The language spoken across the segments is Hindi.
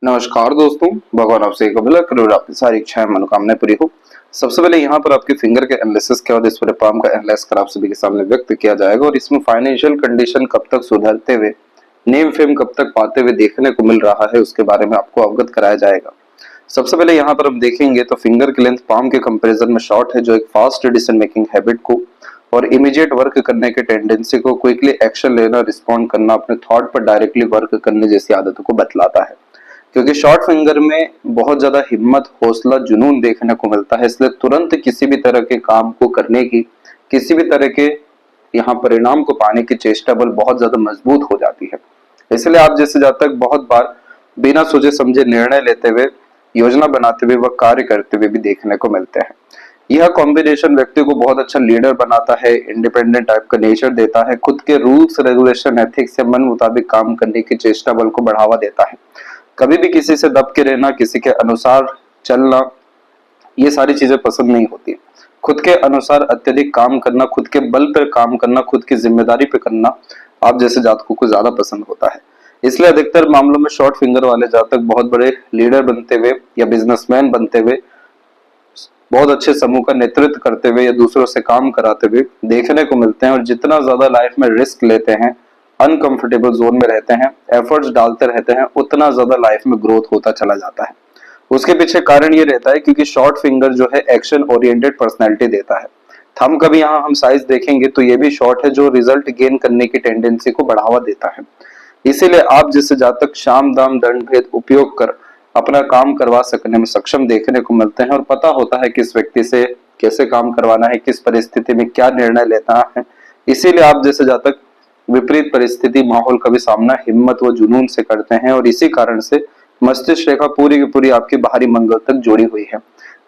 नमस्कार दोस्तों, भगवान आपसे एक अभिलाष करो आपकी सारी इच्छाएं मनोकामनाएं पूरी हो। सबसे पहले यहाँ पर आपके फिंगर के एनालिसिस के बाद इस पूरे पाम का एनालाइज कर आप सभी के सामने व्यक्त किया जाएगा और इसमें फाइनेंशियल कंडीशन कब तक सुधरते हुए, नेम फेम कब तक पाते हुए देखने को मिल रहा है उसके बारे में आपको अवगत कराया जाएगा। सबसे पहले यहाँ पर हम देखेंगे तो फिंगर की लेंथ पाम के कंपेरिजन में शॉर्ट है, जो एक फास्ट डिसीजन मेकिंग हैबिट को और इमीडिएट वर्क करने के टेंडेंसी को, क्विकली एक्शन लेना, रिस्पॉन्ड करना, अपने थॉट पर डायरेक्टली वर्क करने जैसी आदतों को बतलाता है। क्योंकि शॉर्ट फिंगर में बहुत ज्यादा हिम्मत, हौसला, जुनून देखने को मिलता है, इसलिए तुरंत किसी भी तरह के काम को करने की, किसी भी तरह के यहाँ परिणाम को पाने की चेष्टा बल बहुत ज्यादा मजबूत हो जाती है। इसलिए आप जैसे जातक बहुत बार बिना सोचे समझे निर्णय लेते हुए, योजना बनाते हुए व कार्य करते हुए भी देखने को मिलते हैं। यह कॉम्बिनेशन व्यक्ति को बहुत अच्छा लीडर बनाता है, इंडिपेंडेंट टाइप का नेचर देता है, खुद के रूल्स रेगुलेशन एथिक्स से मन मुताबिक काम करने की चेष्टा बल को बढ़ावा देता है। कभी भी किसी से दब के रहना, किसी के अनुसार चलना, ये सारी चीजें पसंद नहीं होती। खुद के अनुसार अत्यधिक काम करना, खुद के बल पर काम करना, खुद की जिम्मेदारी पे करना आप जैसे जातकों को ज्यादा पसंद होता है। इसलिए अधिकतर मामलों में शॉर्ट फिंगर वाले जातक बहुत बड़े लीडर बनते हुए या बिजनेसमैन बनते हुए, बहुत अच्छे समूह का नेतृत्व करते हुए या दूसरों से काम कराते हुए देखने को मिलते हैं। और जितना ज्यादा लाइफ में रिस्क लेते हैं, अनकंफर्टेबल जोन में रहते हैं, एफर्ट्स डालते रहते हैं, उतना ज्यादा लाइफ में ग्रोथ होता चला जाता है। उसके पीछे कारण ये रहता है क्योंकि शॉर्ट फिंगर जो है एक्शन ओरिएंटेड पर्सनैलिटी देता है। थंब का भी यहाँ हम साइज देखेंगे तो ये भी शॉर्ट है, जो रिजल्ट गेन करने की टेंडेंसी को बढ़ावा देता है। इसीलिए आप जैसे जातक शाम दाम दंड भेद उपयोग कर अपना काम करवा सकने में सक्षम देखने को मिलते हैं और पता होता है किस व्यक्ति से कैसे काम करवाना है, किस परिस्थिति में क्या निर्णय लेना है। इसीलिए आप जैसे जातक विपरीत परिस्थिति माहौल का भी सामना हिम्मत व जुनून से करते हैं और इसी कारण से मस्तिष्क रेखा पूरी की पूरी आपकी बाहरी मंगल तक जुड़ी हुई है,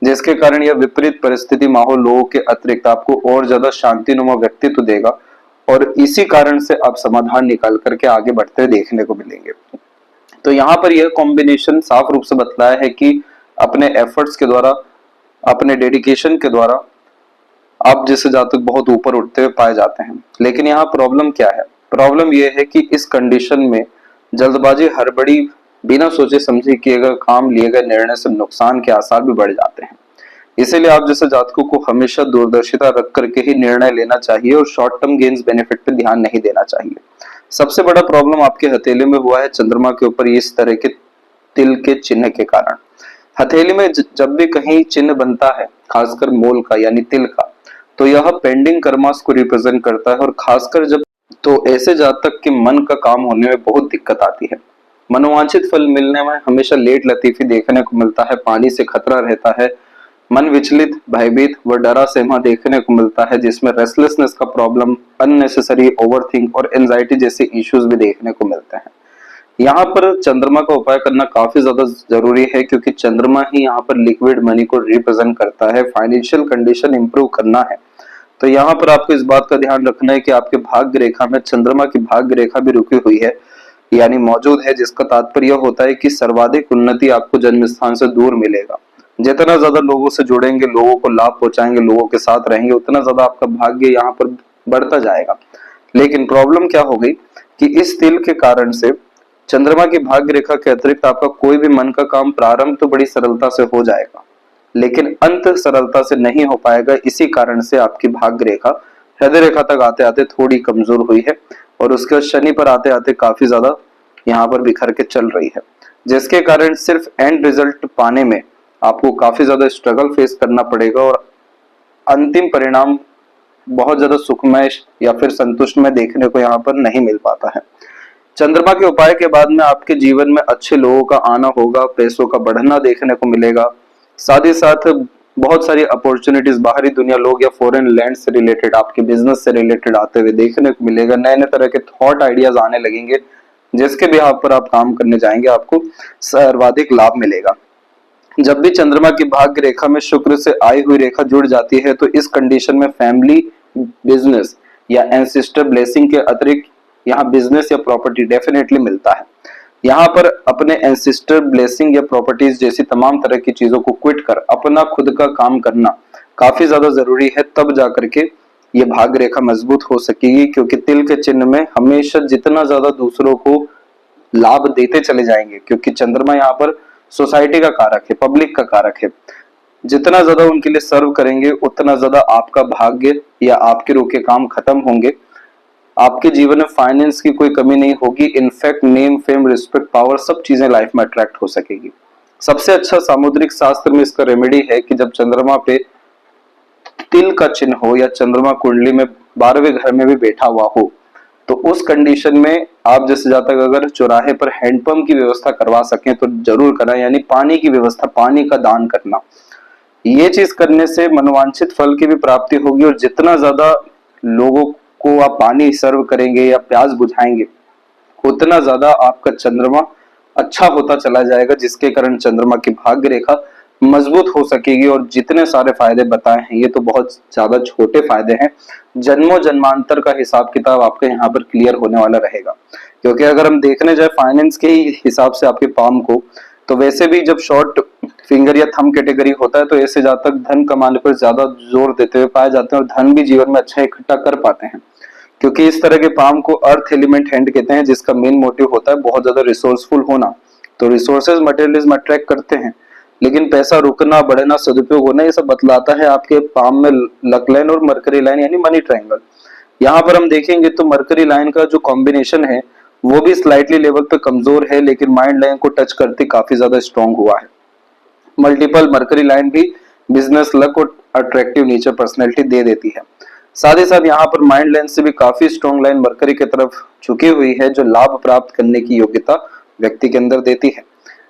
जिसके कारण यह विपरीत परिस्थिति माहौल लोगों के अतिरिक्त आपको और ज्यादा शांतिनुमा व्यक्तित्व देगा और इसी कारण से आप समाधान निकाल करके आगे बढ़ते देखने को मिलेंगे। तो यहाँ पर यह कॉम्बिनेशन साफ रूप से बतलाया है कि अपने एफर्ट्स के द्वारा, अपने डेडिकेशन के द्वारा आप जैसे जातक बहुत ऊपर उठते हुए पाए जाते हैं। लेकिन यहाँ प्रॉब्लम क्या है? प्रॉब्लम यह है कि इस कंडीशन में जल्दबाजी, हड़बड़ी, बिना सोचे समझे किए गए काम, लिए गए निर्णय से नुकसान के आसार भी बढ़ जाते हैं। इसीलिए आप जैसे जातकों को हमेशा दूरदर्शिता रख करके ही निर्णय लेना चाहिए और शॉर्ट टर्म गेन्स बेनिफिट पे ध्यान नहीं देना चाहिए। सबसे बड़ा प्रॉब्लम आपके हथेली में हुआ है चंद्रमा के ऊपर इस तरह के तिल के चिन्ह के कारण। हथेली में जब भी कहीं चिन्ह बनता है, खासकर मोल का यानी तिल का, तो यह पेंडिंग कर्मास को रिप्रेजेंट करता है और खासकर जब तो ऐसे जातक के मन का काम होने में बहुत दिक्कत आती है। मनोवांछित फल मिलने में हमेशा लेट लतीफी देखने को मिलता है, पानी से खतरा रहता है, मन विचलित, भयभीत व डरा सहमा देखने को मिलता है, जिसमें रेस्टलेसनेस का प्रॉब्लम, अननेसेसरी ओवरथिंक और एंजाइटी जैसे इश्यूज भी देखने को मिलते हैं। यहाँ पर चंद्रमा का उपाय करना काफी ज्यादा जरूरी है क्योंकि चंद्रमा ही यहाँ पर लिक्विड मनी को रिप्रेजेंट करता है, फाइनेंशियल कंडीशन इंप्रूव करना है। तो यहाँ पर आपको इस बात का ध्यान रखना है कि आपके भाग्य रेखा में चंद्रमा की भाग्य रेखा भी रुकी हुई है, यानी मौजूद है, जिसका तात्पर्य होता है कि सर्वाधिक उन्नति आपको जन्म स्थान से दूर मिलेगा। जितना ज्यादा लोगों से जुड़ेंगे, लोगों को लाभ पहुंचाएंगे, लोगों के साथ रहेंगे, उतना ज्यादा आपका भाग्य यहाँ पर बढ़ता जाएगा। लेकिन प्रॉब्लम क्या हो गई कि इस तिल के कारण से चंद्रमा की भाग्य रेखा के अतिरिक्त आपका कोई भी मन का काम प्रारंभ तो बड़ी सरलता से हो जाएगा, लेकिन अंत सरलता से नहीं हो पाएगा। इसी कारण से आपकी भाग्य रेखा हृदय रेखा तक आते आते थोड़ी कमजोर हुई है और उसके शनि पर आते आते काफी ज्यादा यहाँ पर बिखर के चल रही है, जिसके कारण सिर्फ एंड रिजल्ट पाने में आपको काफी ज्यादा स्ट्रगल फेस करना पड़ेगा और अंतिम परिणाम बहुत ज्यादा सुखमय या फिर संतुष्टमय देखने को यहाँ पर नहीं मिल पाता है। चंद्रमा के उपाय के बाद में आपके जीवन में अच्छे लोगों का आना होगा, पैसों का बढ़ना देखने को मिलेगा, साथ ही साथ बहुत सारी अपॉर्चुनिटीज बाहरी दुनिया, लोग या फॉरेन लैंड से रिलेटेड, आपके बिजनेस से रिलेटेड आते हुए देखने को मिलेगा। नए नए तरह के थॉट आइडियाज आने लगेंगे, जिसके भी आप पर आप काम करने जाएंगे आपको सर्वाधिक लाभ मिलेगा। जब भी चंद्रमा की भाग्य रेखा में शुक्र से आई हुई रेखा जुड़ जाती है तो इस कंडीशन में फैमिली, बिजनेस या एंसेस्टर ब्लेसिंग के अतिरिक्त यहाँ बिजनेस या प्रॉपर्टी डेफिनेटली मिलता है। यहाँ पर अपने एंसेस्टर ब्लेसिंग या प्रॉपर्टीज जैसी तमाम तरह की चीजों को क्विट कर अपना खुद का काम करना काफी ज्यादा जरूरी है, तब जाकर के ये भाग्य रेखा मजबूत हो सकेगी। क्योंकि तिल के चिन्ह में हमेशा जितना ज्यादा दूसरों को लाभ देते चले जाएंगे, क्योंकि चंद्रमा यहाँ पर सोसाइटी का कारक है, पब्लिक का कारक है। जितना ज्यादा उनके लिए सर्व करेंगे उतना ज्यादा आपका भाग्य या आपके रोके काम खत्म होंगे। आपके जीवन में फाइनेंस की कोई कमी नहीं होगी। In fact name, fame, respect, power सब चीजें लाइफ में अट्रैक्ट हो सकेगी। सबसे अच्छा सामुद्रिक शास्त्र में इसका रेमेडी है कि जब चंद्रमा पे तिल का चिन्ह हो या चंद्रमा कुंडली में 12वें घर में भी बैठा हुआ हो, तो उस कंडीशन में आप जैसे जातक अगर चौराहे पर हैंडपंप की व्यवस्था करवा सकें तो जरूर करें, यानी पानी की व्यवस्था, पानी का दान करना। ये चीज करने से मनोवांछित फल की भी प्राप्ति होगी, और जितना ज्यादा लोगों को आप पानी सर्व करेंगे या प्यास बुझाएंगे उतना ज्यादा आपका चंद्रमा अच्छा होता चला जाएगा, जिसके कारण चंद्रमा की भाग्य रेखा मजबूत हो सकेगी। और जितने सारे फायदे बताए हैं ये तो बहुत ज्यादा छोटे फायदे हैं, जन्मों जन्मांतर का हिसाब किताब आपके यहाँ पर क्लियर होने वाला रहेगा। क्योंकि अगर हम देखने जाए फाइनेंस के ही हिसाब से आपके पाम को, तो वैसे भी जब शॉर्ट फिंगर या थंब कैटेगरी होता है तो ऐसे जातक धन कमाने पर ज्यादा जोर देते हुए पाए जाते हैं और धन भी जीवन में अच्छा इकट्ठा कर पाते हैं। क्योंकि इस तरह के पाम को अर्थ एलिमेंट हैंड कहते हैं, जिसका मेन मोटिव होता है बहुत ज्यादा रिसोर्सफुल होना। तो रिसोर्सेज मटेरियलिज्म अट्रैक्ट करते हैं, लेकिन पैसा रुकना, बढ़ना, सदुपयोग होना, ये सब बतलाता है आपके पाम में लक लाइन और मरकरी लाइन यानी मनी ट्रायंगल। यहाँ पर हम देखेंगे तो मरकरी लाइन का जो कॉम्बिनेशन है वो भी स्लाइटली लेवल पे कमजोर है, लेकिन माइंड लाइन को टच करते काफी ज्यादा स्ट्रॉन्ग हुआ है। मल्टीपल मरकरी लाइन भी बिजनेस लक और अट्रैक्टिव नेचर पर्सनैलिटी दे देती है। साथ ही साथ यहाँ पर माइंड लाइन से भी काफी स्ट्रॉन्ग लाइन मरकरी की तरफ झुकी हुई है, जो लाभ प्राप्त करने की योग्यता व्यक्ति के अंदर देती है।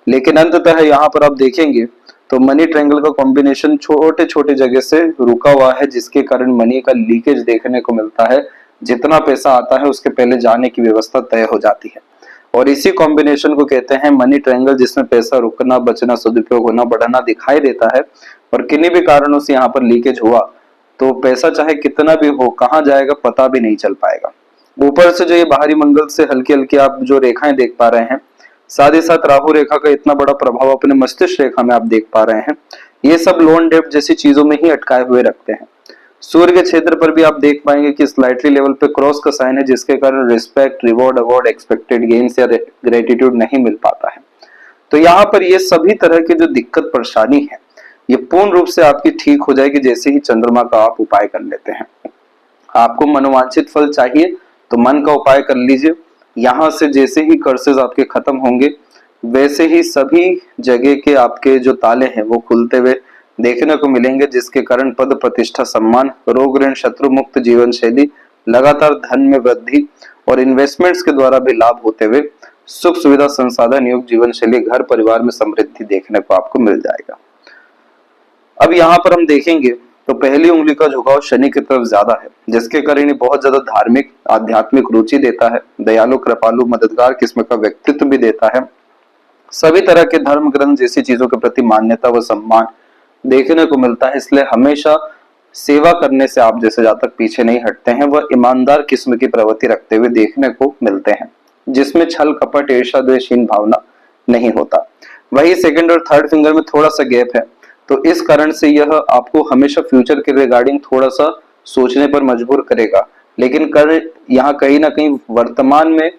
लेकिन अंततः यहाँ पर आप देखेंगे तो मनी ट्रायंगल का कॉम्बिनेशन छोटे छोटे जगह से रुका हुआ है, जिसके कारण मनी का लीकेज देखने को मिलता है। जितना पैसा आता है उसके पहले जाने की व्यवस्था तय हो जाती है, और इसी कॉम्बिनेशन को कहते हैं मनी ट्रायंगल, जिसमें पैसा रुकना, बचना, सदुपयोग होना, बढ़ना दिखाई देता है। और किन्हीं भी कारणों से यहाँ पर लीकेज हुआ तो पैसा चाहे कितना भी हो कहाँ जाएगा पता भी नहीं चल पाएगा। ऊपर से जो ये बाहरी मंगल से हल्की हल्की आप जो रेखाएं देख पा रहे हैं, साथ ही साथ राहु रेखा का इतना बड़ा प्रभाव अपने मस्तिष्क रेखा में आप देख पा रहे हैं, ये सब लोन डेब्ट जैसी चीजों में ही अटकाए हुए रखते हैं। सूर्य के क्षेत्र पर भी आप देख पाएंगे कि स्लाइटली लेवल पे क्रॉस का साइन है, जिसके कारण respect, reward, award, expected gains या ग्रेटिट्यूड नहीं मिल पाता है। तो यहाँ पर ये सभी तरह की जो दिक्कत परेशानी है ये पूर्ण रूप से आपकी ठीक हो जाएगी जैसे ही चंद्रमा का आप उपाय कर लेते हैं। आपको मनोवांछित फल चाहिए तो मन का उपाय कर लीजिए। यहाँ से जैसे ही कर्सेज आपके खत्म होंगे वैसे ही सभी जगह के आपके जो ताले हैं वो खुलते हुए देखने को मिलेंगे, जिसके कारण पद, प्रतिष्ठा, सम्मान, रोग, ऋण, शत्रु मुक्त जीवन शैली, लगातार धन में वृद्धि और इन्वेस्टमेंट्स के द्वारा भी लाभ होते हुए सुख सुविधा, संसाधन युक्त जीवन शैली, घर परिवार में समृद्धि देखने को आपको मिल जाएगा। अब यहाँ पर हम देखेंगे तो पहली उंगली का झुकाव शनि की तरफ ज्यादा है, जिसके कारण बहुत ज्यादा धार्मिक, आध्यात्मिक रुचि देता है, दयालु, कृपालु, मददगार किस्म का व्यक्तित्व भी देता है। सभी तरह के धर्म ग्रंथ जैसी चीजों के प्रति मान्यता व सम्मान देखने को मिलता है। इसलिए हमेशा सेवा करने से आप जैसे जातक पीछे नहीं हटते हैं। वह ईमानदार किस्म की प्रवृत्ति रखते हुए देखने को मिलते हैं, जिसमें छल, कपट, ईर्ष्या, द्वेषहीन भावना नहीं होता। वही सेकंड और थर्ड फिंगर में थोड़ा सा गैप है, तो इस कारण से यह आपको हमेशा फ्यूचर के रिगार्डिंग थोड़ा सा सोचने पर मजबूर करेगा। लेकिन कर यहाँ कहीं ना कहीं वर्तमान में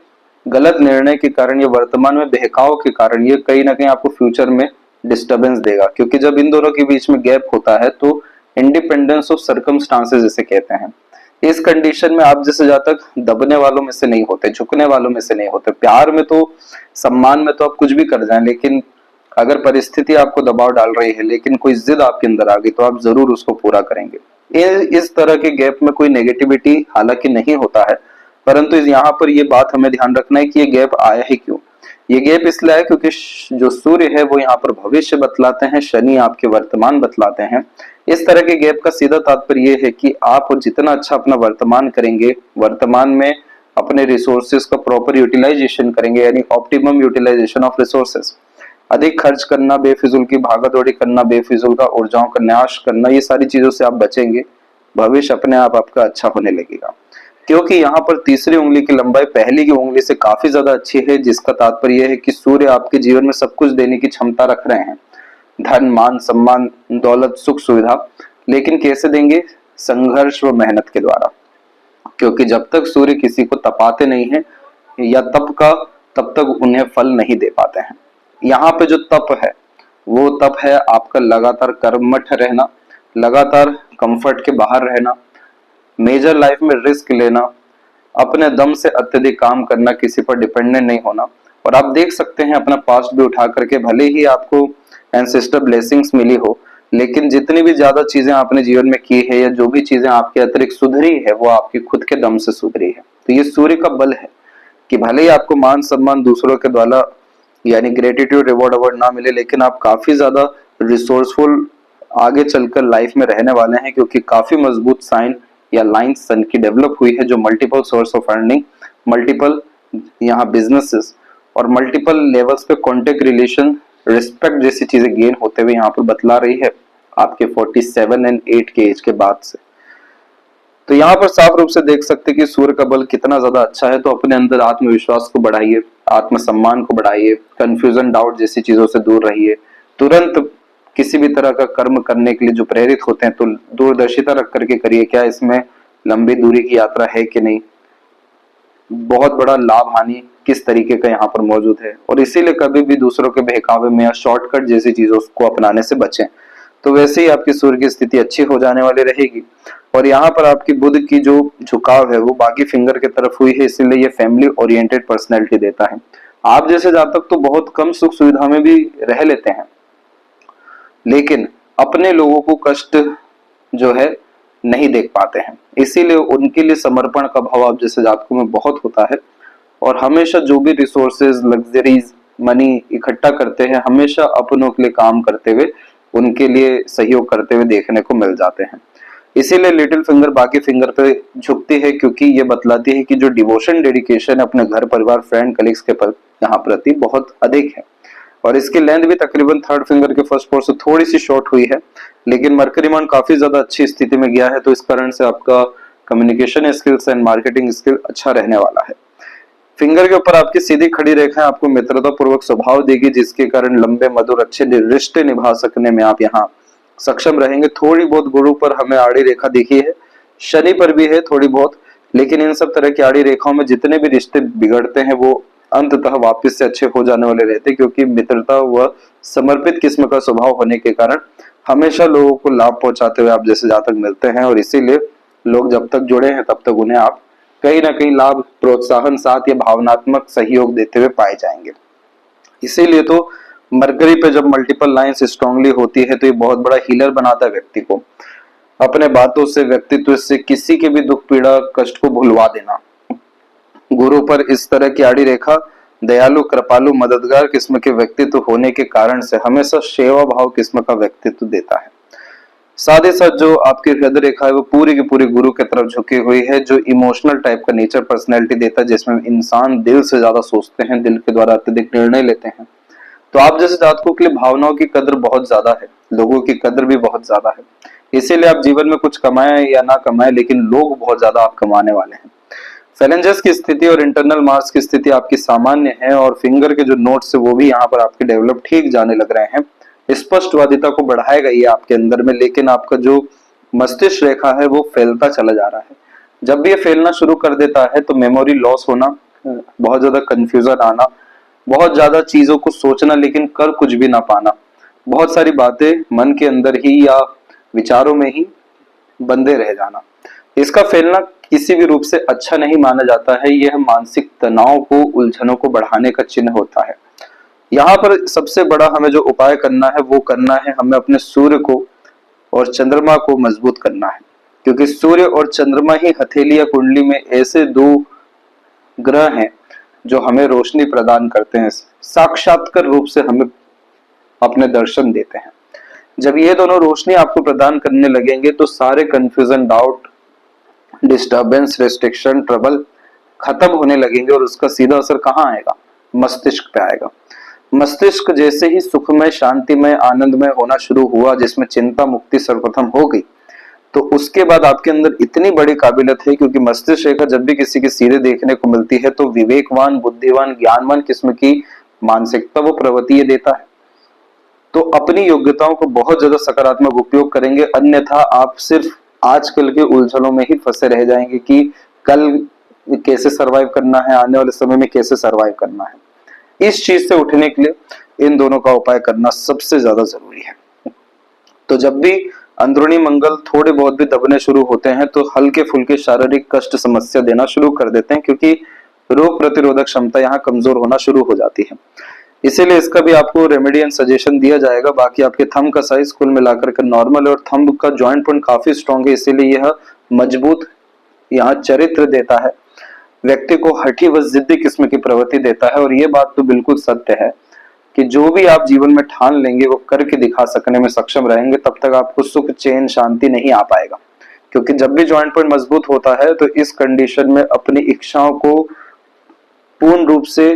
गलत निर्णय के कारण या वर्तमान में बहकाव के कारण ये कहीं ना कहीं आपको फ्यूचर में डिस्टर्बेंस देगा। क्योंकि जब इन दोनों के बीच में गैप होता है तो इंडिपेंडेंस ऑफ सर्कमस्टांसेस जिसे कहते हैं, इस कंडीशन में आप जैसे जातक दबने वालों में से नहीं होते, झुकने वालों में से नहीं होते। प्यार में तो, सम्मान में तो आप कुछ भी कर जाएं, लेकिन अगर परिस्थिति आपको दबाव डाल रही है, लेकिन कोई जिद आपके अंदर आ गई तो आप जरूर उसको पूरा करेंगे। इस तरह के गैप में कोई नेगेटिविटी हालांकि नहीं होता है, परंतु यहाँ पर ये बात हमें ध्यान रखना है कि ये गैप आया है क्यों। ये गैप इसलिए आया क्योंकि जो सूर्य है वो यहाँ पर भविष्य बतलाते हैं, शनि आपके वर्तमान बतलाते हैं। इस तरह के गैप का सीधा तात्पर्य ये है कि आप जितना अच्छा अपना वर्तमान करेंगे, वर्तमान में अपने रिसोर्सेस का प्रॉपर यूटिलाइजेशन करेंगे, यानी ऑप्टिमम यूटिलाइजेशन ऑफ रिसोर्सेस, अधिक खर्च करना, बेफिजूल की भागदौड़ी करना, बेफिजूल का ऊर्जाओं का न्यास करना, ये सारी चीजों से आप बचेंगे। भविष्य अपने आप आपका अच्छा होने लगेगा। क्योंकि यहाँ पर तीसरी उंगली की लंबाई पहली की उंगली से काफी ज्यादा अच्छी है, जिसका तात्पर्य है कि सूर्य आपके जीवन में सब कुछ देने की क्षमता रख रहे हैं, धन, मान, सम्मान, दौलत, सुख सुविधा। लेकिन कैसे देंगे? संघर्ष व मेहनत के द्वारा। क्योंकि जब तक सूर्य किसी को तपाते नहीं है या तप का तब तक उन्हें फल नहीं दे पाते हैं। यहाँ पे जो तप है वो तप है आपका लगातार कर्मठ रहना, लगातार कंफर्ट के बाहर रहना, मेजर लाइफ में रिस्क लेना, अपने दम से अत्यधिक काम करना, किसी पर डिपेंडेंट नहीं होना। और आप देख सकते हैं अपना पास्ट भी उठा करके, भले ही आपको एंसेस्टर ब्लेसिंग्स मिली हो, लेकिन जितनी भी ज्यादा चीजें आपने जीवन में की है या जो भी चीजें आपके अतिरिक्त सुधरी है वो आपकी खुद के दम से सुधरी है। तो ये सूर्य का बल है कि भले ही आपको मान सम्मान दूसरों के द्वारा यानी ग्रेटिट्यूड रिवॉर्ड अवार्ड ना मिले, लेकिन आप काफी ज्यादा रिसोर्सफुल आगे चलकर लाइफ में रहने वाले हैं, क्योंकि काफी मजबूत साइन या लाइन सन की डेवलप हुई है जो multiple source of earning, multiple यहाँ बिजनेसेस और मल्टीपल लेवल्स पे कॉन्टेक्ट, रिलेशन, रिस्पेक्ट जैसी चीजें गेन होते हुए यहाँ पर बतला रही है आपके 47 एंड 8 के एज के बाद से। तो यहाँ पर साफ रूप से देख सकते हैं कि सूर्य का बल कितना ज्यादा अच्छा है। तो अपने अंदर आत्मविश्वास को बढ़ाइए, आत्मसम्मान को बढ़ाइए, कंफ्यूजन, डाउट जैसी चीजों से दूर रहिए। तुरंत किसी भी तरह का कर्म करने के लिए जो प्रेरित होते हैं तो दूरदर्शिता रख करके करिए, क्या इसमें लंबी दूरी की यात्रा है कि नहीं, बहुत बड़ा लाभ हानि किस तरीके का यहाँ पर मौजूद है। और इसीलिए कभी भी दूसरों के बहकावे में या शॉर्टकट जैसी चीजों को अपनाने से बचें। तो वैसे ही आपकी सूर्य की स्थिति अच्छी हो जाने वाली रहेगी। और यहाँ पर आपकी बुध की जो झुकाव है वो बाकी फिंगर की तरफ हुई है, इसीलिए ये फैमिली ओरिएंटेड पर्सनैलिटी देता है। आप जैसे जातक तो बहुत कम सुख सुविधा में भी रह लेते हैं, लेकिन अपने लोगों को कष्ट जो है नहीं देख पाते हैं, इसीलिए उनके लिए समर्पण का भाव आप जैसे जातकों में बहुत होता है। और हमेशा जो भी रिसोर्सेज, लग्जरीज, मनी इकट्ठा करते हैं, हमेशा अपनों के लिए काम करते हुए, उनके लिए सहयोग करते हुए देखने को मिल जाते हैं। इसीलिए लिटिल फिंगर बाकी फिंगर पे झुकती है, क्योंकि ये बतलाती है कि जो डिवोशन, डेडिकेशन अपने घर परिवार, फ्रेंड, कलीग्स के यहाँ प्रति बहुत अधिक है। और इसकी लेंथ भी तकरीबन थर्ड फिंगर के फर्स्ट पोर से थोड़ी सी शॉर्ट हुई है, लेकिन मरकरी मान काफी ज्यादा अच्छी स्थिति में गया है, तो इस कारण से आपका communication skills and marketing skill अच्छा रहने वाला है। फिंगर के ऊपर आपकी सीधी खड़ी रेखा आपको मित्रता पूर्वक स्वभाव देगी, जिसके कारण लंबे मधुर अच्छे रिश्ते निभा सकने में आप यहाँ सक्षम रहेंगे। थोड़ी बहुत गुरु पर हमें आड़ी रेखा दिखी है, शनि पर भी है थोड़ी बहुत, लेकिन इन सब तरह की आड़ी रेखाओं में जितने भी रिश्ते बिगड़ते हैं वो अंततः वापस से अच्छे हो जाने वाले रहते हैं, क्योंकि मित्रता व समर्पित किस्म का स्वभाव होने के कारण हमेशा लोगों को लाभ पहुंचाते हुए आप जैसे जातक मिलते हैं। और इसीलिए लोग जब तक जुड़े हैं तब तक उन्हें आप कहीं ना कहीं लाभ, प्रोत्साहन, साथ या भावनात्मक सहयोग देते हुए पाए जाएंगे। इसीलिए तो मरकरी पे जब मल्टीपल लाइंस स्ट्रांगली होती है तो ये बहुत बड़ा हीलर बनाता है व्यक्ति को। अपने बातों से, व्यक्तित्व से किसी के भी दुख, पीड़ा, कष्ट को भुलवा देना। गुरु पर इस तरह की आड़ी रेखा दयालु, कृपालु, मददगार किस्म के व्यक्तित्व होने के कारण से हमेशा सेवा भाव किस्म का व्यक्तित्व देता है। साथ ही साथ जो आपकी हृदय रेखा है वो पूरी की पूरी गुरु की तरफ झुकी हुई है, जो इमोशनल टाइप का नेचर पर्सनैलिटी देता है, जिसमें इंसान दिल से ज्यादा सोचते हैं, दिल के द्वारा अत्यधिक निर्णय लेते हैं। तो आप जैसे जातकों के लिए भावनाओं की कदर बहुत ज्यादा है, लोगों की कदर भी बहुत ज्यादा है। इसीलिए आप जीवन में कुछ कमाए या ना कमाए, लेकिन लोग बहुत ज्यादा आप कमाने वाले हैं। फैलेंजस की स्थिति और इंटरनल मार्क्स की स्थिति आपकी सामान्य है, और फिंगर के जो नोट्स है वो भी यहाँ पर आपके डेवलप ठीक जाने लग रहे हैं। स्पष्टवादिता को बढ़ाएगा ये आपके अंदर में, लेकिन आपका जो मस्तिष्क रेखा है वो फैलता चला जा रहा है। जब भी ये फैलना शुरू कर देता है तो मेमोरी लॉस होना, बहुत ज्यादा कंफ्यूजन आना, बहुत ज्यादा चीजों को सोचना लेकिन कर कुछ भी ना पाना, बहुत सारी बातें मन के अंदर ही या विचारों में ही बंधे रह जाना, इसका फैलना किसी भी रूप से अच्छा नहीं माना जाता है। यह मानसिक तनाव को, उलझनों को बढ़ाने का चिन्ह होता है। यहाँ पर सबसे बड़ा हमें जो उपाय करना है वो करना है, हमें अपने सूर्य को और चंद्रमा को मजबूत करना है, क्योंकि सूर्य और चंद्रमा ही हथेली या कुंडली में ऐसे दो ग्रह हैं जो हमें रोशनी प्रदान करते हैं, साक्षात्कार रूप से हमें अपने दर्शन देते हैं। जब ये दोनों रोशनी आपको प्रदान करने लगेंगे तो सारे confusion, doubt, disturbance, restriction, trouble खत्म होने लगेंगे। और उसका सीधा असर कहाँ आएगा? मस्तिष्क पे आएगा। मस्तिष्क जैसे ही सुखमय, शांतिमय, आनंदमय होना शुरू हुआ, जिसमें चिंता मुक्ति सर्वप्रथम हो गई, तो उसके बाद आपके अंदर इतनी बड़ी काबिलियत है, क्योंकि मस्तिष्क रेखा जब भी किसी की सीधे देखने को मिलती है तो विवेकवान, बुद्धिवान, ज्ञानवान किस्म की मानसिकता वो प्रवृत्ति देता है। तो अपनी योग्यताओं को बहुत ज्यादा सकारात्मक उपयोग करेंगे, अन्यथा आप सिर्फ आजकल के उलझनों में ही फंसे रह जाएंगे कि कल कैसे सरवाइव करना है, आने वाले समय में कैसे सरवाइव करना है। इस चीज से उठने के लिए इन दोनों का उपाय करना सबसे ज्यादा जरूरी है। तो जब भी अंदरूनी मंगल थोड़े बहुत भी दबने शुरू होते हैं तो हल्के फुल्के शारीरिक कष्ट समस्या देना शुरू कर देते हैं, क्योंकि रोग प्रतिरोधक क्षमता यहाँ कमजोर होना शुरू हो जाती है। इसीलिए इसका भी आपको रेमेडी एंड सजेशन दिया जाएगा। बाकी आपके थंब का साइज कुल मिलाकर के नॉर्मल है और थंब का जॉइंट पॉइंट काफी स्ट्रॉन्ग है, इसीलिए यह मजबूत यहाँ चरित्र देता है, व्यक्ति को हठी व जिद्दी किस्म की प्रवृत्ति देता है। और ये बात तो बिल्कुल सत्य है कि जो भी आप जीवन में ठान लेंगे वो करके दिखा सकने में सक्षम रहेंगे, तब तक आपको सुख चैन शांति नहीं आ पाएगा। क्योंकि जब भी जॉइंट पॉइंट मजबूत होता है तो इस कंडीशन में अपनी इच्छाओं को पूर्ण रूप से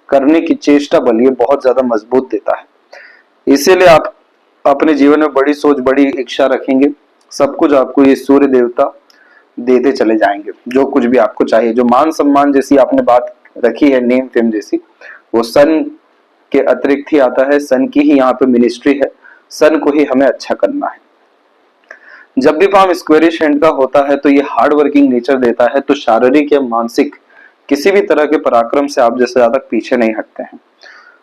करने की चेष्टा बल ये बहुत ज्यादा मजबूत देता है। इसीलिए आप अपने जीवन में बड़ी सोच बड़ी इच्छा रखेंगे, सब कुछ आपको ये सूर्य देवता देते चले जाएंगे, जो कुछ भी आपको चाहिए। जो मान सम्मान जैसी आपने बात रखी है, नेम फेम जैसी, वो सन के अतिरिक्त ही आता है। सन की ही यहाँ पे मिनिस्ट्री है, सन को ही हमें अच्छा करना है। जब भी पाम स्क्वेरिश हैंड का होता है तो ये हार्ड वर्किंग नेचर देता है, तो शारीरिक या मानसिक किसी भी तरह के पराक्रम से आप जैसे ज्यादा पीछे नहीं हटते हैं।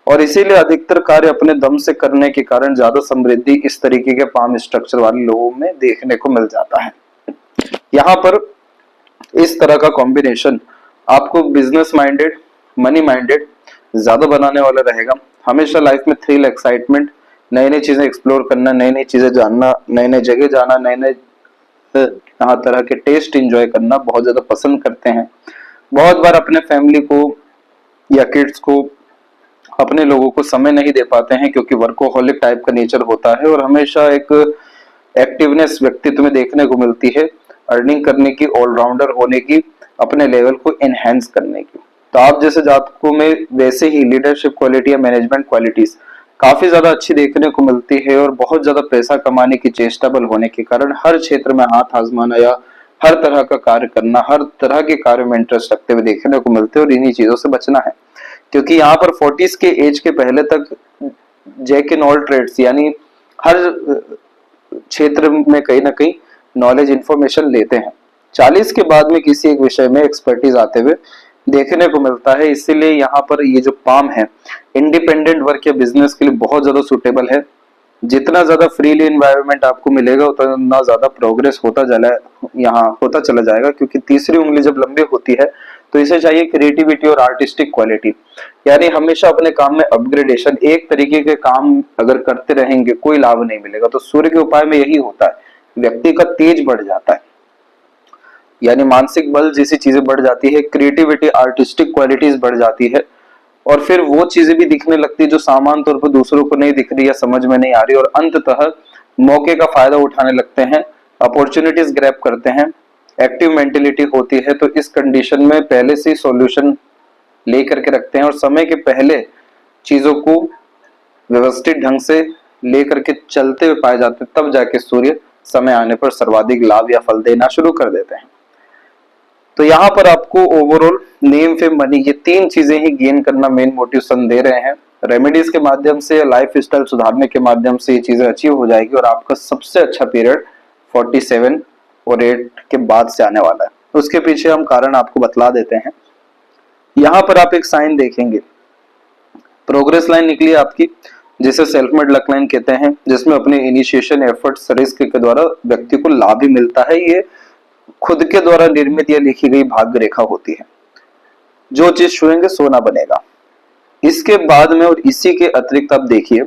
और इसीलिए अधिकतर कार्य अपने दम से करने के कारण ज्यादा समृद्धि इस तरीके के पाम स्ट्रक्चर वाले लोगों में देखने को मिल जाता है। यहाँ पर इस तरह का कॉम्बिनेशन आपको बिजनेस माइंडेड, मनी माइंडेड ज्यादा बनाने वाला रहेगा। हमेशा लाइफ में थ्रिल, एक्साइटमेंट, नई नई चीजें एक्सप्लोर करना, नई नई चीजें जानना, नए नए जगह जाना, नए नए तरह के टेस्ट एंजॉय करना बहुत ज्यादा पसंद करते हैं। बहुत बार अपने फैमिली को या किड्स को, अपने लोगों को समय नहीं दे पाते हैं, क्योंकि वर्कोहॉलिक टाइप का नेचर होता है और हमेशा एक एक्टिवनेस व्यक्तित्व में देखने को मिलती है, अर्निंग करने की, ऑलराउंडर होने की, अपने लेवल को एनहेंस करने की। तो आप जैसे जातकों में वैसे ही लीडरशिप क्वालिटी या मैनेजमेंट क्वालिटीज काफी ज्यादा अच्छी देखने को मिलती है और बहुत ज्यादा पैसा कमाने की चेष्टा बल होने के कारण हर क्षेत्र में हाथ आजमाना या हर तरह का कार्य करना, हर तरह के कार्य में इंटरेस्ट रखते हुए देखने को मिलते हैं। और इन्हीं चीजों से बचना है, क्योंकि यहाँ पर 40s के एज के पहले तक जैक इन ऑल ट्रेड्स, यानी हर क्षेत्र में कहीं ना कहीं नॉलेज इंफॉर्मेशन लेते हैं। 40 के बाद में किसी एक विषय में एक्सपर्टीज आते हुए देखने को मिलता है। इसीलिए यहाँ पर ये जो पाम है इंडिपेंडेंट वर्क या बिजनेस के लिए बहुत ज्यादा सुटेबल है। जितना ज्यादा फ्रीली एनवायरनमेंट आपको मिलेगा उतना ज्यादा प्रोग्रेस होता चला जाएगा, क्योंकि तीसरी उंगली जब लंबी होती है तो इसे चाहिए क्रिएटिविटी और आर्टिस्टिक क्वालिटी, यानी हमेशा अपने काम में अपग्रेडेशन। एक तरीके के काम अगर करते रहेंगे कोई लाभ नहीं मिलेगा। तो सूर्य के उपाय में यही होता है, व्यक्ति का तेज बढ़ जाता है, यानी मानसिक बल जैसी चीजें बढ़ जाती है, क्रिएटिविटी, आर्टिस्टिक क्वालिटीज बढ़ जाती है, और फिर वो चीजें भी दिखने लगती है जो सामान्य तौर पर दूसरों को नहीं दिख रही या समझ में नहीं आ रही, और अंततः मौके का फायदा उठाने लगते हैं, अपॉर्चुनिटीज ग्रैब करते हैं, एक्टिव मेंटेलिटी होती है। तो इस कंडीशन में पहले से ही सॉल्यूशन लेकर के रखते हैं और समय के पहले चीजों को व्यवस्थित ढंग से लेकर के चलते हुए पाए जाते हैं, तब जाके सूर्य समय आने पर सर्वाधिक लाभ या फल देना शुरू कर देते हैं। तो यहाँ पर आपको ओवरऑल नेम फेम मनी ये तीन चीजें ही गेन करना मेन मोटिव सन दे रहे हैं। रेमेडीज के माध्यम से, लाइफ स्टाइल सुधारने के माध्यम से ये चीजें अचीव हो जाएगी और आपका सबसे अच्छा पीरियड 47 और 8 के बाद से आने वाला है। उसके पीछे हम कारण आपको बतला देते हैं। यहाँ पर आप एक साइन देखेंगे, प्रोग्रेस लाइन निकली आपकी, जिसे सेल्फ मेड लक लाइन कहते हैं, जिसमें अपने इनिशिएशन एफर्ट्स रिस्क के द्वारा व्यक्ति को लाभ ही मिलता है। ये खुद के द्वारा निर्मित या लिखी गई भाग्य रेखा होती है, जो चीज छुएंगे सोना बनेगा। इसके बाद में और इसी के अतिरिक्त आप देखिए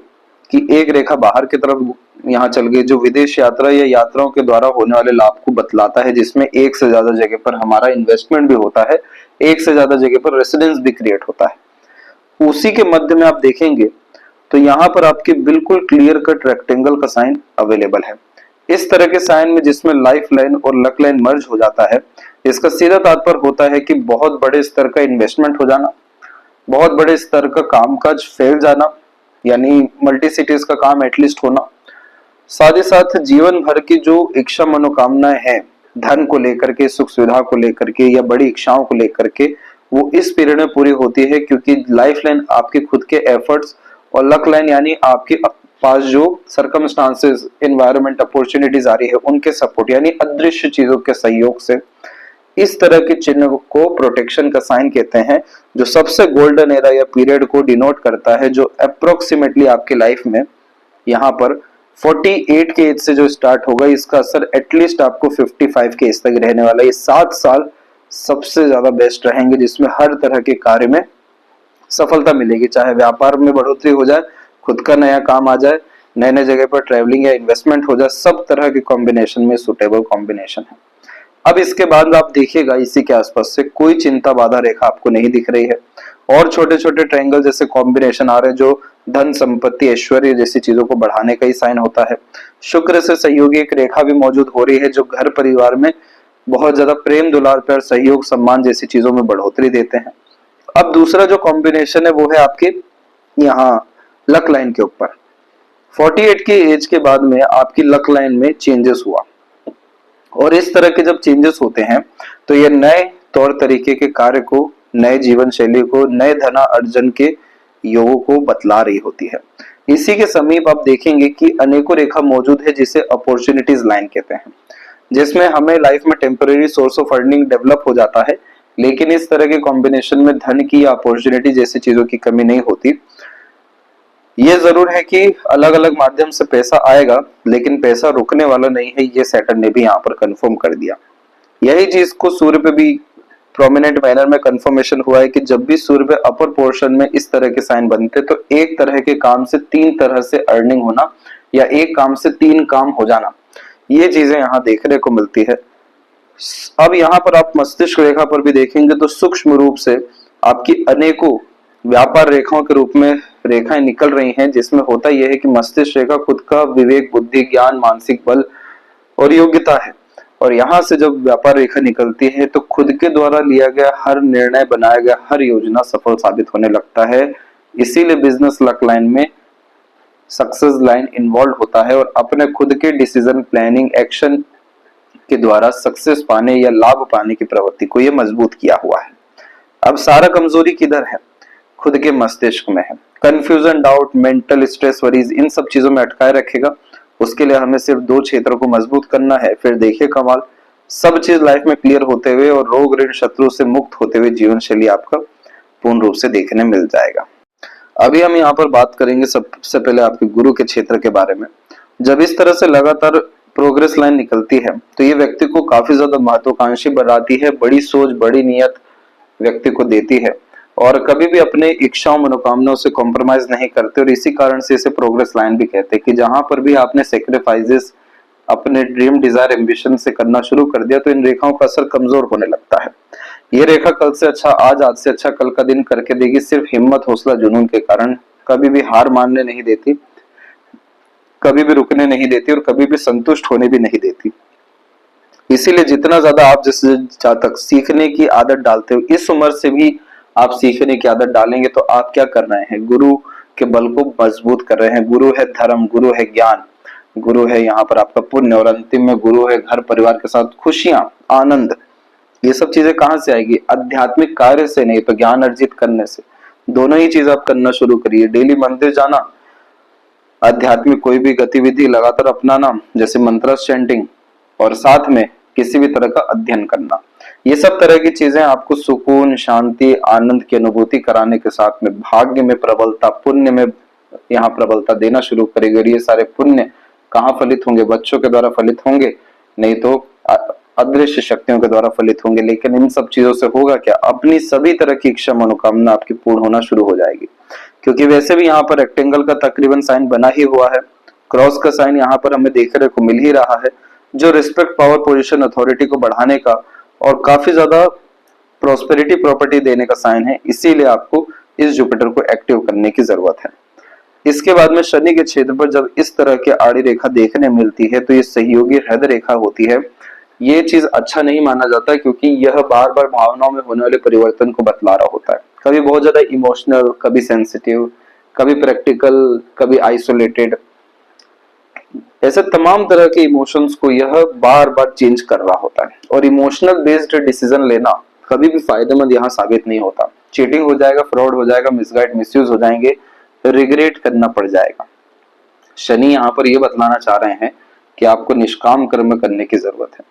कि एक रेखा बाहर की तरफ यहाँ चल गई, जो विदेश यात्रा या यात्राओं के द्वारा होने वाले लाभ को बतलाता है, जिसमें एक से ज्यादा जगह पर हमारा इन्वेस्टमेंट भी होता है, एक से ज्यादा जगह पर रेसिडेंस भी क्रिएट होता है। उसी के मध्य में आप देखेंगे तो यहाँ पर आपके बिल्कुल क्लियर कट रेक्टेंगल का साइन अवेलेबल है। इस तरह के साइन में जिसमें लाइफ लाइन और लक लाइन मर्ज हो जाता है, इसका सीधा तात्पर्य होता है कि बहुत बड़े स्तर का इन्वेस्टमेंट हो जाना, बहुत बड़े स्तर का कामकाज फैल जाना, यानी मल्टी सिटीज का काम एटलीस्ट होना, साथ ही साथ जीवन भर की जो इच्छा मनोकामनाएं हैं, धन को लेकर के, सुख सुविधा को लेकर के या बड़ी इच्छाओं को लेकर के, वो इस पीरियड में पूरी होती है। क्योंकि लाइफ लाइन आपके खुद के एफर्ट्स और लक लाइन यानी आपके पास जो सर्कमस्टांसेस, एनवायरनमेंट, अपॉर्चुनिटीज आ रही है, उनके सपोर्ट यानी अदृश्य चीजों के सहयोग से इस तरह के चिन्ह को प्रोटेक्शन का साइन कहते हैं, जो सबसे गोल्डन एरा या पीरियड को डिनोट करता है, जो अप्रोक्सीमेटली आपकी लाइफ में यहाँ पर 48 के एज से जो स्टार्ट होगा, इसका असर एटलीस्ट आपको 55 के एज तक रहने वाला है। ये 7 साल सबसे ज्यादा बेस्ट रहेंगे, जिसमें हर तरह के कार्य में सफलता मिलेगी, चाहे व्यापार में बढ़ोतरी हो जाए, खुद का नया काम आ जाए, नए नए जगह पर ट्रैवलिंग या इन्वेस्टमेंट हो जाए, सब तरह के कॉम्बिनेशन में सुटेबल कॉम्बिनेशन है। अब इसके बाद आप देखिएगा इसी के आसपास से कोई चिंता बाधा रेखा आपको नहीं दिख रही है, और छोटे छोटे ट्रायंगल जैसे कॉम्बिनेशन आ रहे हैं, जो धन संपत्ति ऐश्वर्य जैसी चीजों को बढ़ाने का ही साइन होता है। शुक्र से सहयोगी एक रेखा भी मौजूद हो रही है, जो घर परिवार में बहुत ज्यादा प्रेम दुलार प्यार सहयोग सम्मान जैसी चीजों में बढ़ोतरी देते हैं। अब दूसरा जो कॉम्बिनेशन है वो है आपके यहाँ लक लाइन के ऊपर। 48 के एज के बाद में आपकी लक लाइन में चेंजेस हुआ, और इस तरह के जब चेंजेस होते हैं तो ये नए तौर तरीके के कार्य को, नए जीवन शैली को, नए धना अर्जन के योगों को बतला रही होती है। इसी के समीप आप देखेंगे कि अनेकों रेखा मौजूद है, जिसे अपॉर्चुनिटीज लाइन कहते हैं, जिसमें हमें लाइफ में temporary source of earning develop हो जाता है, लेकिन इस तरह के कॉम्बिनेशन में धन की या अपॉर्चुनिटी जैसी चीजों की कमी नहीं होती। ये जरूर है कि अलग अलग माध्यम से पैसा आएगा, लेकिन पैसा रुकने वाला नहीं है, ये सैटर्न ने भी यहाँ पर कंफर्म कर दिया। यही चीज को सूर्य पे भी प्रोमिनेंट मैनर में कंफर्मेशन हुआ है कि जब भी सूर्य पे अपर पोर्शन में इस तरह के साइन बनते, तो एक तरह के काम से 3 तरह से अर्निंग होना, या एक काम से 3 काम हो जाना, ये चीजें यहाँ देखने को मिलती है। अब यहाँ पर आप मस्तिष्क रेखा पर भी देखेंगे तो सूक्ष्म रूप से आपकी अनेकों व्यापार रेखाओं के रूप में रेखाएं निकल रही हैं, जिसमें होता यह है कि मस्तिष्क रेखा खुद का विवेक, बुद्धि, ज्ञान, मानसिक बल और योग्यता है, और यहाँ से जब व्यापार रेखा निकलती है तो खुद के द्वारा लिया गया हर निर्णय, बनाया गया हर योजना सफल साबित होने लगता है। इसीलिए बिजनेस लक लाइन में सक्सेस लाइन इन्वॉल्व होता है, और अपने खुद के डिसीजन, प्लानिंग, एक्शन के द्वारा सक्सेस पाने या लाभ पाने की प्रवृत्ति को ये मजबूत किया हुआ है। अब सारा कमजोरी किधर है? खुद के मस्तिष्क में है। Confusion, doubt, mental stress, worries, इन सब चीजों में अटकाए रखेगा। उसके लिए हमें सिर्फ 2 क्षेत्रों को मजबूत करना है, फिर देखिए कमाल, सब चीज लाइफ में क्लियर होते हुए और रोग ऋण शत्रु से मुक्त होते हुए जीवन शैली आपका पूर्ण रूप से देखने मिल जाएगा। अभी हम यहाँ पर बात करेंगे सबसे पहले आपके गुरु के क्षेत्र के बारे में। जब इस तरह से लगातार प्रोग्रेस लाइन निकलती है तो ये व्यक्ति को काफी ज्यादा महत्वाकांक्षी बनाती है, बड़ी सोच, बड़ी नियत व्यक्ति को देती है, और कभी भी अपने इच्छाओं, मनोकामनाओं से कॉम्प्रोमाइज नहीं करते, और इसी कारण से इसे प्रोग्रेस लाइन भी कहते हैं कि जहां पर भी आपने सेक्रीफाइसेस अपने ड्रीम, डिजायर, एम्बिशन से करना शुरू कर दिया तो इन रेखाओं का असर कमजोर होने लगता है। ये रेखा कल से अच्छा आज, आज से अच्छा कल का दिन करके देगी, सिर्फ हिम्मत, हौसला, जुनून के कारण। कभी भी हार मानने नहीं देती, कभी भी रुकने नहीं देती, और कभी भी संतुष्ट होने भी नहीं देती। इसीलिए जितना ज्यादा आप जिस जातक सीखने की आदत डालते हो, इस उम्र से भी आप सीखने की आदत डालेंगे तो आप क्या कर रहे हैं? गुरु के बल को मजबूत कर रहे हैं। गुरु है धर्म, गुरु है ज्ञान, गुरु है यहाँ पर आपका पुण्य, और अंतिम में गुरु है घर परिवार के साथ खुशियां, आनंद। ये सब चीजें कहाँ से आएगी? आध्यात्मिक कार्य से, नहीं तो ज्ञान अर्जित करने से। दोनों ही चीज आप करना शुरू करिए। डेली मंदिर जाना, आध्यात्मिक कोई भी गतिविधि लगातार अपनाना, जैसे मंत्र चैंटिंग, और साथ में किसी भी तरह का अध्ययन करना। ये सब तरह की चीजें आपको सुकून, शांति, आनंद की अनुभूति कराने के साथ में भाग्य में प्रबलता, पुण्य में यहाँ प्रबलता देना शुरू करेगी। और ये सारे पुण्य कहाँ फलित होंगे? बच्चों के द्वारा फलित होंगे, नहीं तो अदृश्य शक्तियों के द्वारा फलित होंगे। लेकिन इन सब चीजों से होगा क्या? अपनी सभी तरह की इच्छा, मनोकामना आपकी पूर्ण होना शुरू हो जाएगी, क्योंकि वैसे भी यहाँ पर रेक्टेंगल का तकरीबन साइन बना ही हुआ है, क्रॉस का साइन यहाँ पर हमें देखने को मिल ही रहा है, जो रिस्पेक्ट, पावर, पोजीशन, अथॉरिटी को बढ़ाने का और काफी ज्यादा प्रोस्पेरिटी, प्रॉपर्टी देने का साइन है। इसीलिए आपको इस जुपिटर को एक्टिव करने की जरूरत है। इसके बाद में शनि के क्षेत्र पर जब इस तरह की आड़ी रेखा देखने मिलती है तो ये सहयोगी हृदय रेखा होती है। ये चीज अच्छा नहीं माना जाता, क्योंकि यह बार बार भावनाओं में होने वाले परिवर्तन को बतला रहा होता है। कभी बहुत ज्यादा इमोशनल, कभी सेंसिटिव, कभी प्रैक्टिकल, कभी आइसोलेटेड, ऐसे तमाम तरह के इमोशंस को यह बार बार चेंज कर रहा होता है। और इमोशनल बेस्ड डिसीजन लेना कभी भी फायदेमंद यहाँ साबित नहीं होता। चीटिंग हो जाएगा, फ्रॉड हो जाएगा, मिसगाइड, मिसयूज हो जाएंगे, रिग्रेट करना पड़ जाएगा। शनि यहाँ पर यह बतलाना चाह रहे हैं कि आपको निष्काम कर्म करने की जरूरत है।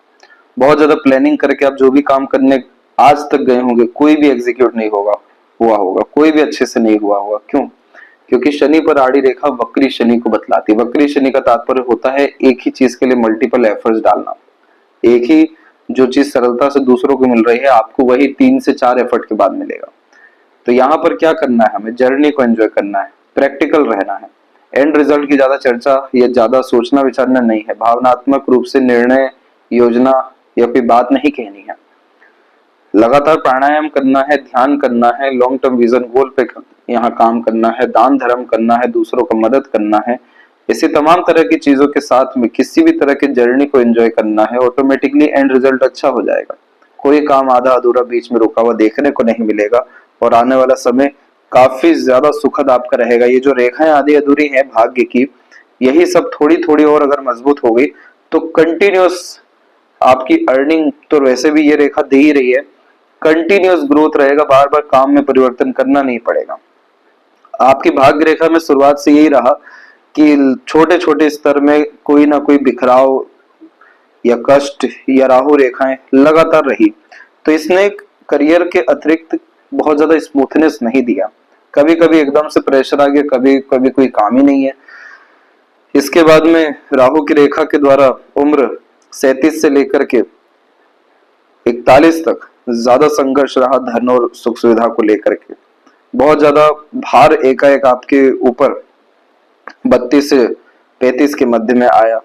बहुत ज्यादा प्लानिंग करके आप जो भी काम करने आज तक गए होंगे, कोई भी एग्जीक्यूट नहीं हुआ होगा, कोई भी अच्छे से नहीं हुआ होगा। क्यों? क्योंकि शनि पर आड़ी रेखा वक्री शनि को बतलाती है। वक्री शनि का तात्पर्य होता है एक ही चीज के लिए मल्टीपल एफर्ट्स डालना। एक ही जो चीज सरलता से दूसरों को मिल रही है, आपको वही 3 से 4 एफर्ट के बाद मिलेगा। तो यहाँ पर क्या करना है, हमें जर्नी को एंजॉय करना है, प्रैक्टिकल रहना है। एंड रिजल्ट की ज्यादा चर्चा या ज्यादा सोचना विचारना नहीं है। भावनात्मक रूप से निर्णय, योजना या कोई बात नहीं कहनी है। लगातार प्राणायाम करना है, ध्यान करना है, लॉन्ग टर्म विजन गोल पे यहाँ काम करना है, दान धर्म करना है, दूसरों को मदद करना है। इसी तमाम तरह की चीजों के साथ में किसी भी तरह की जर्नी को एंजॉय करना है, ऑटोमेटिकली एंड रिजल्ट अच्छा हो जाएगा। कोई काम आधा अधूरा बीच में रुका हुआ देखने को नहीं मिलेगा और आने वाला समय काफी ज्यादा सुखद आपका रहेगा। ये जो रेखाएं आधी अधूरी है भाग्य की, यही सब थोड़ी थोड़ी और अगर मजबूत हो गई तो कंटिन्यूस आपकी अर्निंग तो वैसे भी ये रेखा दे ही रही है, कंटिन्यूस ग्रोथ रहेगा, बार बार काम में परिवर्तन करना नहीं पड़ेगा। आपकी भाग्य रेखा में शुरुआत से यही रहा कि छोटे छोटे स्तर में कोई ना कोई बिखराव या कष्ट या राहु रेखाएं लगातार रही, तो इसने करियर के अतिरिक्त बहुत ज्यादा स्मूथनेस नहीं दिया। कभी कभी एकदम से प्रेशर आ गया, कभी कभी कोई काम ही नहीं है। इसके बाद में राहु की रेखा के द्वारा उम्र 37 से लेकर के 41 तक ज्यादा संघर्ष रहा धन और सुख सुविधा को लेकर के। बहुत ज्यादा भार एकाएक आपके ऊपर 32 से 35 के मध्य में आया।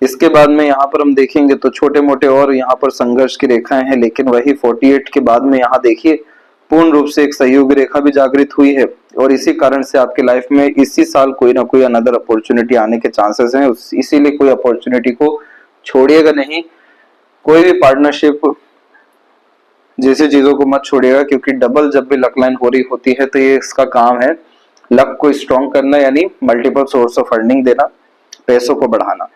इसके बाद में यहाँ पर हम देखेंगे तो छोटे मोटे और यहाँ पर संघर्ष की रेखाएं हैं, लेकिन वही 48 के बाद में यहाँ देखिए पूर्ण रूप से एक सहयोग रेखा भी जागृत हुई है। और इसी कारण से आपके लाइफ में इसी साल कोई ना कोई अनदर अपॉर्चुनिटी आने के चांसेस हैं। इसीलिए कोई अपॉर्चुनिटी को छोड़िएगा नहीं, कोई भी पार्टनरशिप जैसी चीजों को मत छोड़िएगा, क्योंकि डबल जब भी लक लाइन हो रही होती है तो ये इसका काम है लक को स्ट्रॉन्ग करना, यानी मल्टीपल सोर्स ऑफ अर्निंग देना, पैसों को बढ़ाना।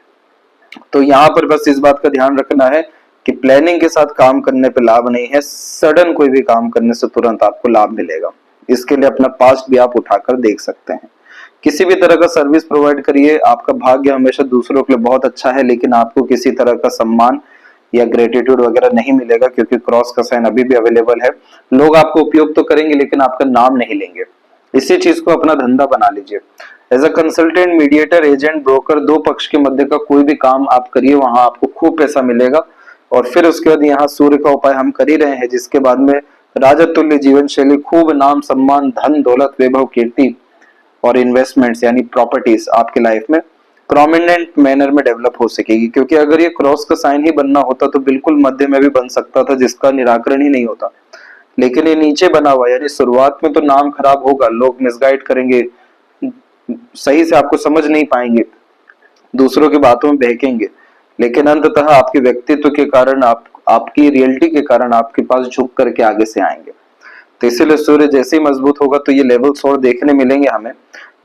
तो यहाँ पर बस इस बात का ध्यान रखना है कि प्लानिंग के साथ काम करने पे लाभ नहीं है, सडन कोई भी काम करने से तुरंत आपको लाभ मिलेगा। इसके लिए अपना पास्ट भी आप उठाकर देख सकते हैं। किसी भी तरह का सर्विस प्रोवाइड करिए, आपका भाग्य हमेशा दूसरों के लिए बहुत अच्छा है, लेकिन आपको किसी तरह का सम्मान या ग्रेटिट्यूड वगैरह नहीं मिलेगा, क्योंकि क्रॉस का साइन अभी भी अवेलेबल है। लोग आपको उपयोग तो करेंगे लेकिन आपका नाम नहीं लेंगे। इसी चीज को अपना धंधा बना लीजिए। As a consultant, mediator, agent, broker, दो पक्ष के मध्य का कोई भी काम आप करिए, वहां आपको खूब पैसा मिलेगा। और फिर उसके बाद यहाँ सूर्य का उपाय हम कर ही रहे हैं, जिसके बाद में राजतुल्य जीवन शैली, खूब नाम सम्मान, धन दौलत, वैभव, कीर्ति और इन्वेस्टमेंट्स यानी प्रॉपर्टीज आपके लाइफ में प्रोमिनेंट मैनर में डेवलप हो सकेगी। क्योंकि अगर ये क्रॉस का साइन ही बनना होता तो बिल्कुल मध्य में भी बन सकता था, जिसका निराकरण ही नहीं होता। लेकिन ये नीचे बना हुआ, यानी शुरुआत में तो नाम खराब होगा, लोग मिसगाइड करेंगे, सही से आपको समझ नहीं पाएंगे, दूसरों की बातों में बहकेंगे, लेकिन अंततः आपके व्यक्तित्व के कारण, आपकी रियलिटी के कारण आपके पास झुक करके आगे से आएंगे। तो इसीलिए सूर्य जैसे ही मजबूत होगा तो ये लेवल्स और देखने मिलेंगे हमें।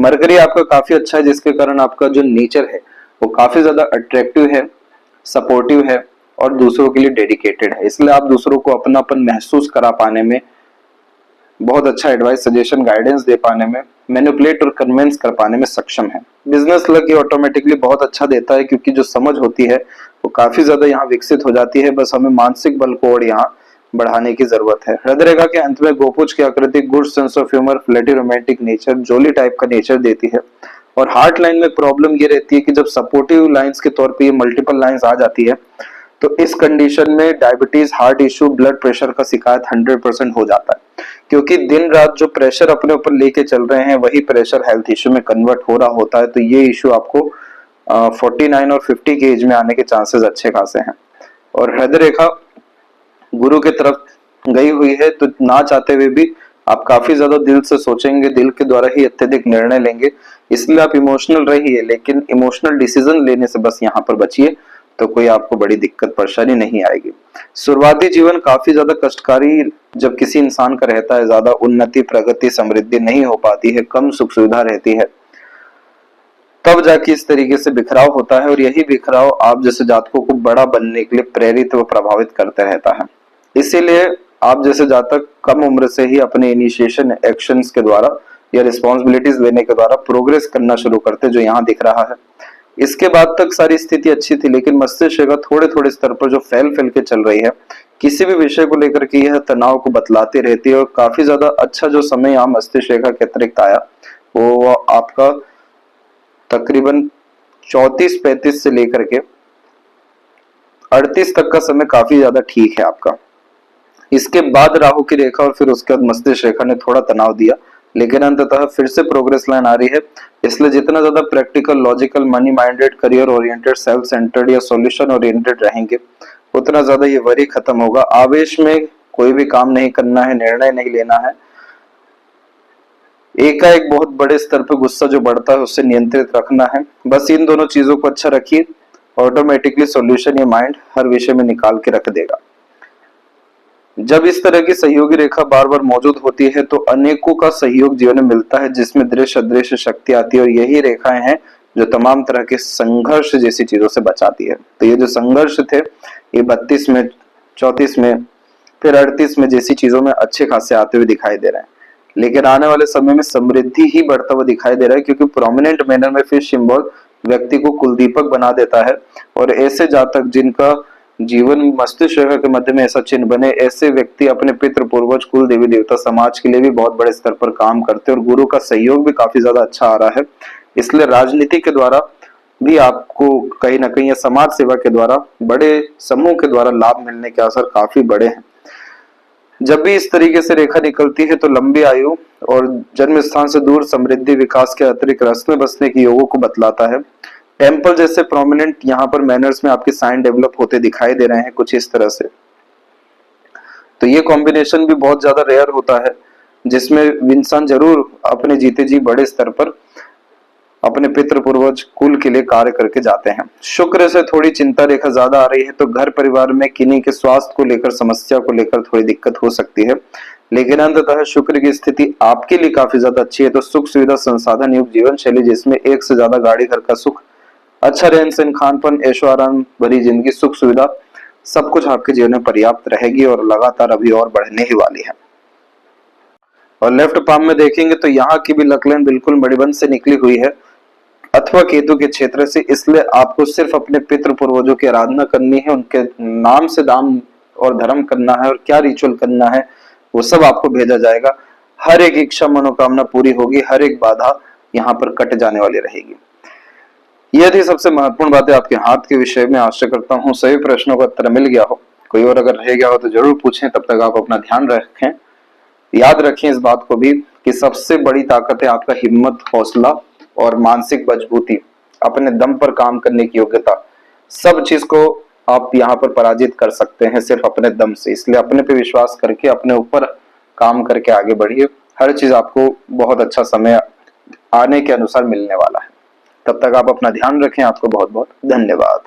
मरकरी आपका काफी अच्छा है, जिसके कारण आपका जो नेचर है वो काफी ज्यादा अट्रैक्टिव है, सपोर्टिव है और दूसरों के लिए डेडिकेटेड है। इसलिए आप दूसरों को अपनापन महसूस करा पाने में, बहुत अच्छा एडवाइस, सजेशन, गाइडेंस दे पाने में, मैनिपुलेट और कन्विंस कर पाने में सक्षम है। बिजनेस लक ये ऑटोमेटिकली बहुत अच्छा देता है, क्योंकि जो समझ होती है वो काफी ज्यादा यहाँ विकसित हो जाती है। बस हमें मानसिक बल को और यहाँ बढ़ाने की जरूरत है। हृदय रेखा के अंत में गोपुज की आकृति good sense of humour, flirty, romantic nature, jolly type का नेचर देती है। और हार्ट लाइन में प्रॉब्लम ये रहती है कि जब सपोर्टिव लाइंस के तौर पे ये मल्टीपल लाइंस आ जाती है तो इस कंडीशन में diabetes, heart issue, blood pressure का शिकायत 100% हो जाता है। क्योंकि दिन रात जो प्रेशर अपने ऊपर लेके चल रहे हैं वही प्रेशर हेल्थ इश्यू में कन्वर्ट हो रहा होता है। तो ये इश्यू आपको 49 और 50 के एज में आने के चांसेस अच्छे खासे हैं। और हृदय रेखा गुरु की तरफ गई हुई है, तो ना चाहते हुए भी आप काफी ज्यादा दिल से सोचेंगे, दिल के द्वारा ही अत्यधिक निर्णय लेंगे। इसलिए आप इमोशनल रहिए, लेकिन इमोशनल डिसीजन लेने से बस यहाँ पर बचिए, तो कोई आपको बड़ी दिक्कत परेशानी नहीं आएगी। शुरुआती जीवन काफी ज्यादा कष्टकारी जब किसी इंसान का रहता है, ज्यादा उन्नति, प्रगति, समृद्धि नहीं हो पाती है, कम सुख सुविधा रहती है, तब जाके इस तरीके से बिखराव होता है। और यही बिखराव आप जैसे जातकों को बड़ा बनने के लिए प्रेरित व प्रभावित करते रहता है। इसीलिए आप जैसे जातक कम उम्र से ही अपने इनिशिएशन एक्शंस के द्वारा या रिस्पॉन्सिबिलिटीज लेने के द्वारा प्रोग्रेस करना शुरू करते, जो यहाँ दिख रहा है। इसके बाद तक सारी स्थिति अच्छी थी, लेकिन मस्तिष्क रेखा थोड़े थोड़े स्तर पर जो फैल फैल के चल रही है, किसी भी विषय को लेकर के यह तनाव को बतलाती रहती है। और काफी ज्यादा अच्छा जो समय यहाँ मस्तिष्क रेखा के अतिरिक्त आया वो आपका तकरीबन 34-35 से लेकर के 38 तक का समय काफी ज्यादा ठीक है आपका। इसके बाद राहु की रेखा और फिर उसके बाद मस्तिष्क रेखा ने थोड़ा तनाव दिया, लेकिन अंततः फिर से प्रोग्रेस लाइन आ रही है। इसलिए जितना ज्यादा practical, logical, money minded, career oriented, self centred या सॉल्यूशन ओरिएंटेड रहेंगे, उतना ज्यादा ये वरी खत्म होगा। आवेश में कोई भी काम नहीं करना है, निर्णय नहीं लेना है। एकाएक बहुत बड़े स्तर पर गुस्सा जो बढ़ता है उससे नियंत्रित रखना है। बस इन दोनों चीजों को अच्छा रखिए, ऑटोमेटिकली सॉल्यूशन ये माइंड हर विषय में निकाल के रख देगा। जब इस तरह की सहयोगी रेखा बार बार मौजूद होती है तो अनेकों का सहयोग जीवन में मिलता है, जिसमें दृश्य अदृश्य शक्ति आती है। और यही रेखाएं हैं जो तमाम तरह के संघर्ष जैसी चीजों से बचाती है। तो ये जो संघर्ष थे ये 32 में, 34 में, फिर 38 में जैसी चीजों में अच्छे खासे आते हुए दिखाई दे रहे हैं। लेकिन आने वाले समय में समृद्धि ही बढ़ता हुआ दिखाई दे रहा है, क्योंकि प्रोमिनेंट मैनर में फिश सिंबल व्यक्ति को कुलदीपक बना देता है। और ऐसे जातक जिनका जीवन मस्तिष्क रेखा के मध्य में ऐसा चिन्ह बने, ऐसे व्यक्ति अपने पितृ, पूर्वज, कुल देवी देवता, समाज के लिए भी बहुत बड़े स्तर पर काम करते हैं। और गुरु का सहयोग भी काफी ज्यादा अच्छा आ रहा है। इसलिए राजनीति के द्वारा भी आपको कहीं ना कहीं या समाज सेवा के द्वारा, बड़े समूह के द्वारा लाभ मिलने के असर काफी बड़े हैं। जब भी इस तरीके से रेखा निकलती है तो लंबी आयु और जन्म स्थान से दूर, समृद्धि, विकास के अतिरिक्त रसने बसने के योगों को बतलाता है। टेम्पल जैसे प्रोमिनेंट यहाँ पर मैनर्स में आपके साइन डेवलप होते दिखाई दे रहे हैं कुछ इस तरह से। तो ये कॉम्बिनेशन भी बहुत ज्यादा रेयर होता है, जिसमें इंसान जरूर अपने जीते जी बड़े स्तर पर अपने पितृ, पूर्वज, कुल के लिए कार्य करके जाते हैं। शुक्र से थोड़ी चिंता रेखा ज्यादा आ रही है, तो घर परिवार में किन्हीं के स्वास्थ्य को लेकर, समस्या को लेकर थोड़ी दिक्कत हो सकती है। लेकिन अंततः शुक्र की स्थिति आपके लिए काफी ज्यादा अच्छी है। तो सुख सुविधा, संसाधन युक्त जीवन शैली, जिसमें एक से ज्यादा गाड़ी, घर का सुख, अच्छा रहन सहन, खानपान, ऐशो आराम भरी जिंदगी, सुख सुविधा, सब कुछ आपके जीवन में पर्याप्त रहेगी और लगातार अभी और बढ़ने ही वाली है। और लेफ्ट पाम में देखेंगे तो यहाँ की भी लक लाइन बिल्कुल मणिबंध से निकली हुई है, अथवा केतु के क्षेत्र से। इसलिए आपको सिर्फ अपने पितृ पूर्वजों की आराधना करनी है, उनके नाम से दान और धर्म करना है, और क्या रिचुअल करना है वो सब आपको भेजा जाएगा। हर एक इच्छा, मनोकामना पूरी होगी, हर एक बाधा यहाँ पर कट जाने वाली रहेगी। यह थी सबसे महत्वपूर्ण बातें आपके हाथ के विषय में। आशा करता हूँ सभी प्रश्नों का उत्तर मिल गया हो। कोई और अगर रह गया हो तो जरूर पूछें। तब तक आप अपना ध्यान रखें। याद रखें इस बात को भी कि सबसे बड़ी ताकत है आपका हिम्मत, हौसला और मानसिक मजबूती, अपने दम पर काम करने की योग्यता। सब चीज को आप यहाँ पर पराजित कर सकते हैं सिर्फ अपने दम से। इसलिए अपने पे विश्वास करके अपने ऊपर काम करके आगे बढ़िए। हर चीज आपको बहुत अच्छा समय आने के अनुसार मिलने वाला है। तब तक आप अपना ध्यान रखें। आपको बहुत बहुत धन्यवाद।